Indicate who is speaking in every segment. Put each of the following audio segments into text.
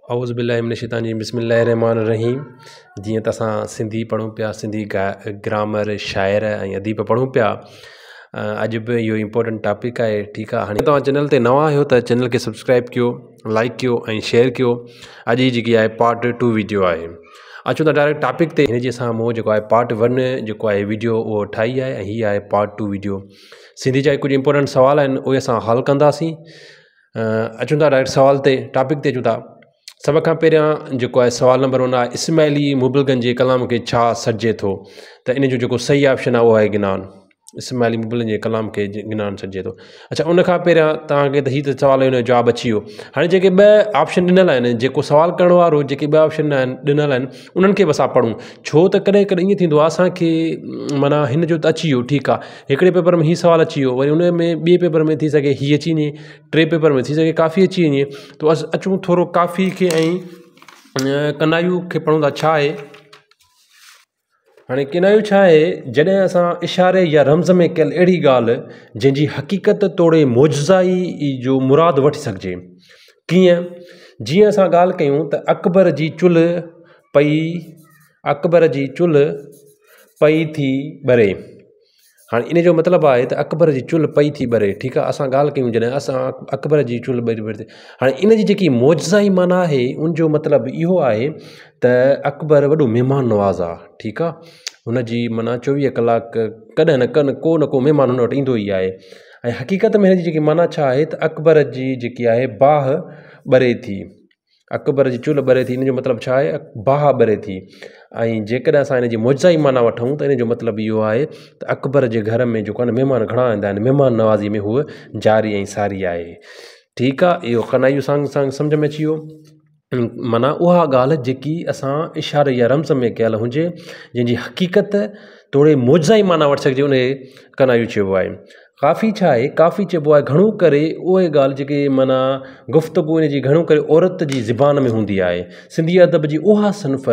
Speaker 1: औज़ु बिल्लाहि मिनश शैतानिर रजीम बिस्मिल्लाहिर्रहमानिर्रहीम। जीअं त असां सिंधी पढ़ूं पिया, सिंधी ग्रामर शाइर ऐं अदीब पढ़ूं पिया। अॼु बि इहो इम्पोर्टेंट टॉपिक आहे। ठीकु आहे, हाणे तव्हां चैनल ते नवां आहियो त चैनल खे सब्सक्राइब कयो, लाइक कयो ऐं शेयर कयो। अॼु जी जेकी आहे पार्ट 2 वीडियो आहे। अचूं था डायरेक्ट टॉपिक ते। हिन जे सां मूं जेको आहे पार्ट 1 जेको आहे वीडियो उहो ठाही आहे ऐं हीअ आहे पार्ट 2 वीडियो। सिंधी जा कुझु इंपॉर्टेंट सुवाल आहिनि, उहे असां हल कंदासीं। अचूं था डायरेक्ट सुवाल ते, टॉपिक ते अचूं था। सभ खां पहिरियां जेको आहे सुवाल नंबर 1 आहे, इस्माइली मुबलगन जे कलाम खे छा सॾिजे थो? त इन जो जेको सही ऑप्शन आहे उहो आहे गिनान। इस्माइली मुबलगन जे कलाम खे गिनान सॾिजे थो। अच्छा, उन खां पहिरियां तव्हांखे त हीअ त सुवाल जो जवाबु अची वियो। हाणे जेके ॿ ऑप्शन ॾिनल आहिनि, जेको सुवाल करण वारो जेके ॿ ऑप्शन ॾिनल आहिनि उन्हनि खे बि असां पढ़ूं। छो त कॾहिं कॾहिं ईअं थींदो आहे असांखे माना हिन जो त अची वियो, ठीकु आहे, हिकिड़े पेपर में हीअ सुवाल अची वियो, वरी उन में ॿिए पेपर में थी सघे हीअ अची वञे, टे पेपर में थी सघे काफ़ी अची वञे। त अचूं थोरो काफ़ी खे ऐं कनायू खे पढ़ूं था। छा आहे हाणे किनायू छा आहे? जॾहिं असां इशारे या रम्ज़ में कयल अहिड़ी ॻाल्हि जंहिंजी हक़ीक़त तोड़े मौजज़ाई जो मुराद वठी सघिजे। कीअं? जीअं असां ॻाल्हि कयूं त अकबर जी चुल्ह पई थी ॿरे। हाणे इन जो मतिलबु आहे त अकबर जी चुल्ह पई थी ॿरे। ठीकु आहे, असां ॻाल्हि कयूं जॾहिं असां अकबर जी चुल्ह ॿरे। हाणे इन जी जेकी मौजज़ाई माना आहे उनजो मतिलबु इहो आहे त अकबर वॾो महिमान नवाज़ आहे। ठीकु आहे, हुनजी माना 24 कलाक कॾहिं न को महिमान हुन वटि ईंदो ई आहे। ऐं हक़ीक़त में हिन जी जेकी माना छा आहे त अकबर जी जेकी आहे बाहि ॿरे थी, अकबर जी चुल्ह ॿरे थी। इन जो मतिलबु छा आहे? बाहि ॿरे थी। ऐं जेकॾहिं असां हिन जी मौजज़ाई माना वठूं त इन जो मतिलबु इहो आहे त अकबर जे घर में जेको आहे न महिमान घणा ईंदा आहिनि, महिमान नवाज़ी में हूअ जारी ऐं सारी आहे। ठीकु आहे, इहो कनायू सां सम्झ में अची वियो। माना उहा ॻाल्हि जेकी असां इशारे या रम्ज़ में कयल हुजे, जंहिंजी हक़ीक़त तोड़े मौजज़ाई माना वठी सघिजे, उन कनायू चइबो आहे। काफ़ी छा आहे? काफ़ी चइबो आहे घणो करे उहे ॻाल्हि जेके माना गुफ़्तगू इन जी घणो करे औरत जी ज़बान में हूंदी आहे। सिंधी अदब जी उहा सिन्फ़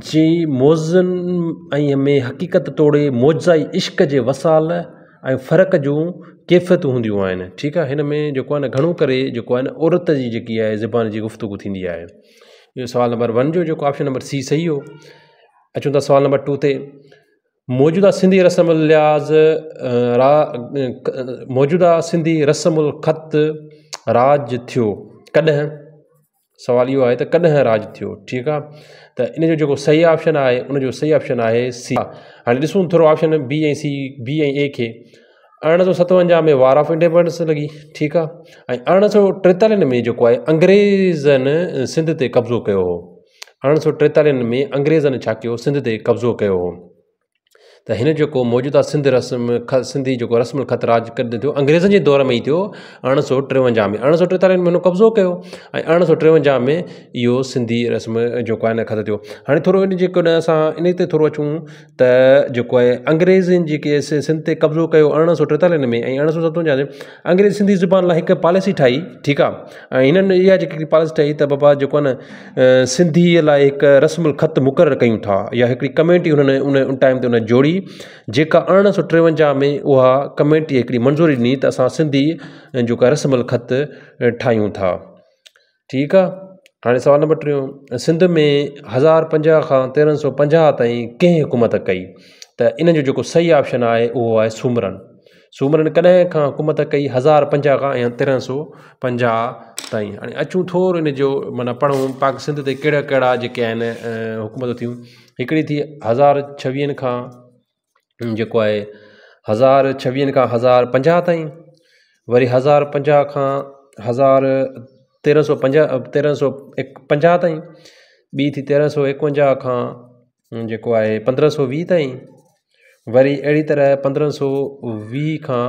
Speaker 1: जी मौज़ुनि ऐं में हक़ीक़त तोड़े मौजज़ाई इश्क़ जे वसाल ऐं फ़र्क़ जूं कैफ़ियतूं हूंदियूं आहिनि। ठीकु आहे, हिन में जेको आहे न घणो करे जेको आहे न औरत जी जेकी आहे ज़बान जी गुफ़्तगू थींदी आहे। इहो सुवाल नंबर 1 जो जेको ऑप्शन नंबर सी सही हो। अचूं था सुवाल नंबर 2 ते। मौजूदा सिंधी रस्मुल ख़त राज थियो कॾहिं? सवाल इहो आहे त कॾहिं राज थियो। ठीकु आहे, त इन जो जेको सही ऑप्शन आहे उनजो सही ऑप्शन आहे सी। हाणे ॾिसूं थोरो ऑप्शन बी ऐं ए खे। 1857 में वार ऑफ इंडिपेंडेंस लॻी। ठीकु आहे, ऐं 1843 में जेको आहे अंग्रेज़नि सिंध ते कब्ज़ो कयो हो। 1843 में अंग्रेज़नि छा कयो? सिंध ते कब्ज़ो कयो हो। त हिन जेको मौजूदा सिंधी जेको रस्मुल ख़त राज कॾहिं थियो? अंग्रेज़नि जे दौर में ई थियो, 1853 में। 1843 में हुन कब्ज़ो कयो ऐं 1853 में इहो सिंधी रस्म जेको आहे न ख़त थियो। हाणे थोरो इन जेको असां इन ते थोरो अचूं त जेको आहे अंग्रेज़नि जेके सिंध ते कब्ज़ो कयो 1843 में ऐं 1857 में अंग्रेज़ सिंधी ज़बान लाइ हिकु पॉलिसी ठाही। ठीकु आहे, ऐं हिननि इहा जेकी पॉलिसी ठाही त बाबा जेको आहे न सिंधीअ लाइ हिकु रस्मुल ख़त मुक़ररु कयूं था, या हिकिड़ी कमेटी हुननि उन टाइम ते उन जोड़ी, जेका 1853 में उहा कमेटी हिकिड़ी मंज़ूरी ॾिनी त असां सिंधी जेको आहे रस्मुल ख़त ठाहियूं था। ठीकु आहे, हाणे सुवाल नंबर 3। सिंध में 1050 खां 1350 ताईं कंहिं हुकूमत कई? त इन जो जेको सही ऑप्शन आहे उहो आहे सूमरनि कॾहिं खां हुकूमत कई? 1050 खां ऐं 1350 ताईं। हाणे अचूं थोरो इन जो माना पढ़ूं पाक सिंध ते कहिड़ा कहिड़ा जेके आहिनि हुकूमत थियूं। हिकिड़ी थी 1026 खां जेको आहे 1026 खां 1050 ताईं, वरी 1050 खां 1350 ताईं, ॿी थी 1351 खां जेको आहे 1520 ताईं, वरी अहिड़ी तरह 1520 खां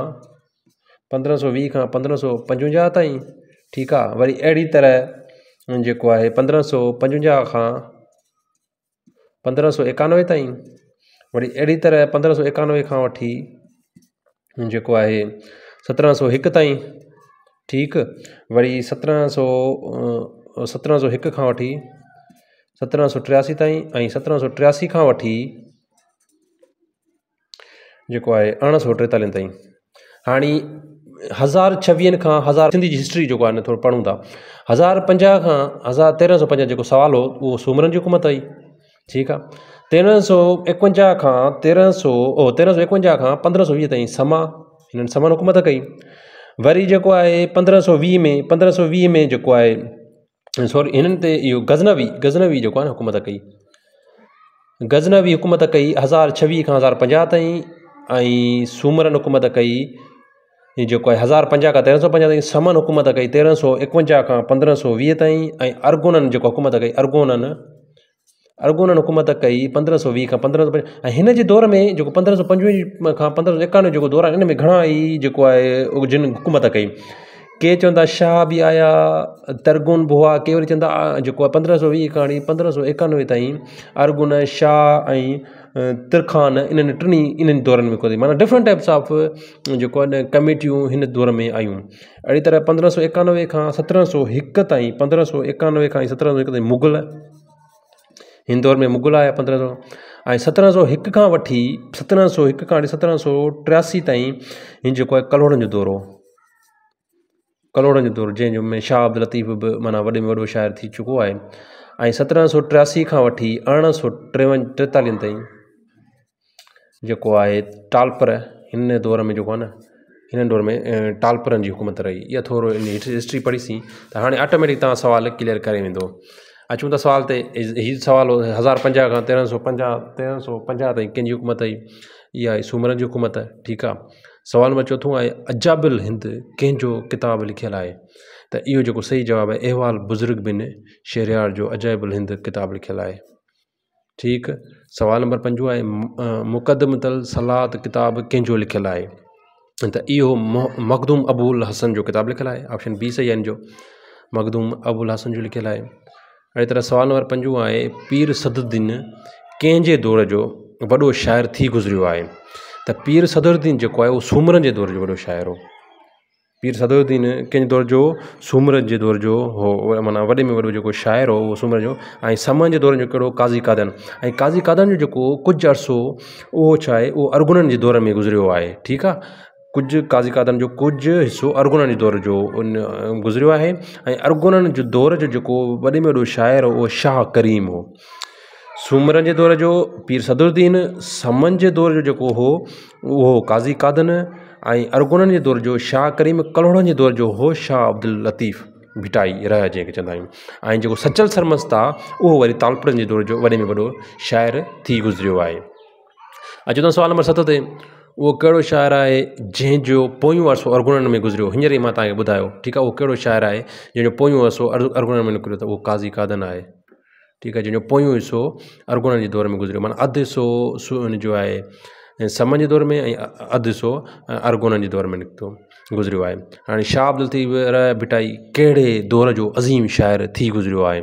Speaker 1: 1555 ताईं। ठीकु आहे, वरी अहिड़ी तरह जेको आहे 1555 खां 1591 ताईं, वरी अहिड़ी तरह 1591 खां वठी जेको आहे 1701 ताईं। ठीकु, वरी 1701 खां वठी 1783 ताईं, ऐं 1783 खां वठी जेको आहे 1843 ताईं। हाणे 1026 खां 1000 सिंधी जी हिस्ट्री जेको आहे न थोरो पढ़ूं था। 1050 खां 1350 जेको सवाल हो उहो सूमरनि जी हुकूमत आई। ठीकु आहे। 1351 खां 1351 खां 1520 ताईं समा, हिननि समन हुकूमत कई। वरी जेको आहे 1520 में जेको आहे सॉरी हिननि ते इहो गज़नवी जेको आहे न हुकूमत कई। गज़नवी हुकूमत कई 1026 खां 1050 ताईं, ऐं सूमरनि हुकूमत कई जेको आहे 1050 खां 1350 ताईं। समन हुकूमत कई 1351 खां 1520 ताईं, ऐं अर्गोननि जेको हुकूमत कई अर्गोननि हुकूमत कई 1520 खां 1550। ऐं हिन जे दौर में जेको 1525 खां 1591 जेको दौर आहे, इन में घणा ई जेको आहे जिन हुकूमत कई। के चवंदा शाह बि आया, तरगुन बुआ, के वरी चवंदा जेको आहे 1520 खां 1591 ताईं अर्गुन, शाह ऐं तिरखान, इन्हनि टिनी इन्हनि दौरनि में कोई माना डिफरेंट टाइप्स ऑफ जेको आहे न कमेटियूं हिन दौर में आयूं। अहिड़ी तरह 1591 खां 1701 ताईं, 1591 खां 1701 ताईं मुग़ल, हिन दौर में मुग़ल आया 1500, ऐं 1701 खां वठी 1783 ताईं हिन जेको आहे कलोड़नि जो दौर हो। कलोड़नि जो दौर जंहिंजो में शाह अब्दुल लतीफ़ बि माना वॾे में वॾो शाइर थी चुको आहे। ऐं 1783 खां वठी 1843 ताईं जेको आहे टालपर, हिन दौर में जेको आहे न हिन दौर में टालपरनि जी हुकूमत रही। इहा थोरो इन हिस्ट्री पढ़ीसीं त हाणे ऑटोमेटिक तव्हां सुवाल क्लियर करे वेंदो। अचूं था सुवाल ते। हीउ सुवाल हो 1050 खां 1350 ताईं कंहिंजी हुकूमत आई? इहा आहे सूमरनि जी हुकूमत। ठीकु आहे। सुवाल नंबर चौथों आहे अजाबिल हिंद कंहिंजो किताब लिखियलु आहे? त इहो जेको सही जवाबु आहे अहवाल बुज़ुर्ग बिन शहरयार जो अजाबिल हिंद किताब लिखियलु आहे। ठीकु। सुवाल नंबर 5 आहे मुक़दमतल सलात किताब कंहिंजो लिखियलु आहे? त इहो मखदूम अबुल हसन जो किताब लिखियलु आहे। ऑप्शन बी सही आहे हिन जो, मखदूम अबुल हसन जो लिखियलु आहे। अहिड़ी तरह सुवाल नंबर 5 आहे पीर सदुद्दीन कंहिंजे दौर जो वॾो शाइर थी गुज़रियो आहे? त पीर सदुद्दीन जेको आहे उहो सूमरनि जे दौर जो वॾो शाइर हो। पीर सदुद्दीन कंहिंजे दौर जो? सूमरनि जे दौर जो हो, माना वॾे में वॾो जेको शाइर हो उहो सूमर जो। ऐं समन जे दौर जो कहिड़ो? काज़ी कादन। ऐं काज़ी कादन जो जेको कुझु अरसो उहो छा आहे, उहो अर्गुननि जे दौर में गुज़रियो आहे। ठीकु आहे। कुझु काज़ी कादन जो कुझु हिसो अर्गुननि जे दौर जो गुज़रियो आहे। ऐं अर्गुननि जो दौर जो जेको वॾे में वॾो शाइर हो उहो शाह करीम हो। सूमरनि जे दौर जो पीर सदुद्दीन, समन जे दौर जो जेको हो उहो काज़ी कादन, ऐं अर्गुननि जे दौर जो शाह करीम, कलोड़नि जे दौर जो हो शाह अब्दुल लतीफ़ भिटाई रह जंहिंखे चवंदा आहियूं। ऐं जेको सचल सरमस्त आहे उहो वरी तालपुरनि जे दौर जो वॾे में वॾो शाइर थी गुज़रियो आहे। अचूं था सुवाल नंबर 7 ते। उहो कहिड़ो शाइर आहे जंहिंजो पोयों अरसो अर्गुननि में गुज़रियो? हींअर ई मां तव्हांखे ॿुधायो। ठीकु आहे। उहो कहिड़ो शाइर आहे जंहिंजो पोयों अरसो अर्गुननि में निकिरियो? त उहो काज़ी कादन आहे। ठीकु आहे। जंहिंजो पोयों हिसो अर्गुननि जे दौर में गुज़रियो, माना अधु हिसो जो आहे समन जे दौर में ऐं अधु हिसो अर्गुननि जे दौर में गुज़रियो आहे। हाणे शाह अब्दुल लतीफ़ रह भिटाई कहिड़े दौर जो अज़ीम शाइर थी गुज़रियो आहे?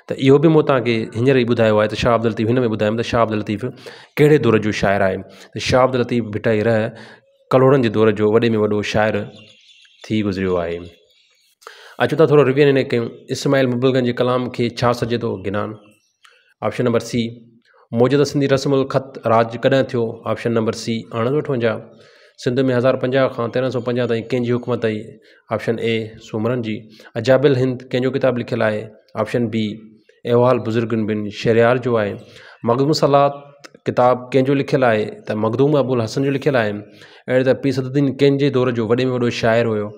Speaker 1: त इहो बि मूं तव्हांखे हींअर ई ॿुधायो आहे। त शाह अब्दुल लतीफ़ हिन में ॿुधायुमि त शाह अब्दुल लतीफ़ कहिड़े दौर जो शाइर आहे? त शाह अब्दुल लतीफ़ भिटाई रह कलोड़नि जे दौर जो वॾे में वॾो शाइर थी गुज़रियो आहे। अचूं था थोरो रिविजन हिन कयूं। इस्माइल मुबलगन जे कलाम खे छा सॾिजे थो? गिनान। ऑप्शन नंबर सी मौजूदा सिंधी रस्मुल ख़त राज कॾहिं थियो? Option number C 1858। सिंध में 1050 खां 1350 ताईं कंहिंजी हुकूमत आई? ऑप्शन ए सूमरनि जी। अजाबिल हिंद कंहिंजो किताब लिखियलु आहे? ऑप्शन बी अहवाल बुज़ुर्गन बिन शहरयार जो आहे। मखदूम सलात किताब कंहिंजो लिखियलु आहे? त मखदूम अबुल हसन जो लिखियलु आहे। अहिड़े त पीर सदुद्दीन कंहिंजे दौर जो वॾे में वॾो शाइर हुयो?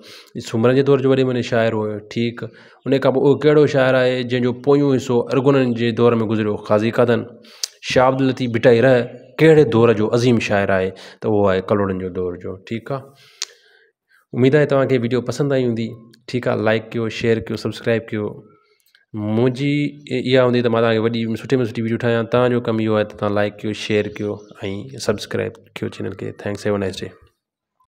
Speaker 1: सूमरनि जे दौर जो वॾे में वॾो शाइर हुयो। ठीकु। उन खां पोइ उहो कहिड़ो शाइर आहे जंहिंजो पोयों हिसो अर्गुननि जे दौर में गुज़रियो? काज़ी कादन। शाह अब्दुल लतीफ़ भिटाई रह कहिड़े दौर जो अज़ीम शाइर आहे? त उहो आहे कलोड़नि जो दौर जो। ठीकु आहे। उमेदु आहे तव्हांखे वीडियो पसंदि आई हूंदी। ठीकु आहे। लाइक कयो, शेयर कयो, सब्सक्राइब कयो। मुंहिंजी इहा हूंदी त मां तव्हांखे वॾी सुठे में सुठी वीडियो ठाहियां। तव्हांजो कमु इहो आहे त तव्हां लाइक कयो, शेयर कयो ऐं सब्सक्राइब कयो चैनल खे। Thanks. Have a nice day.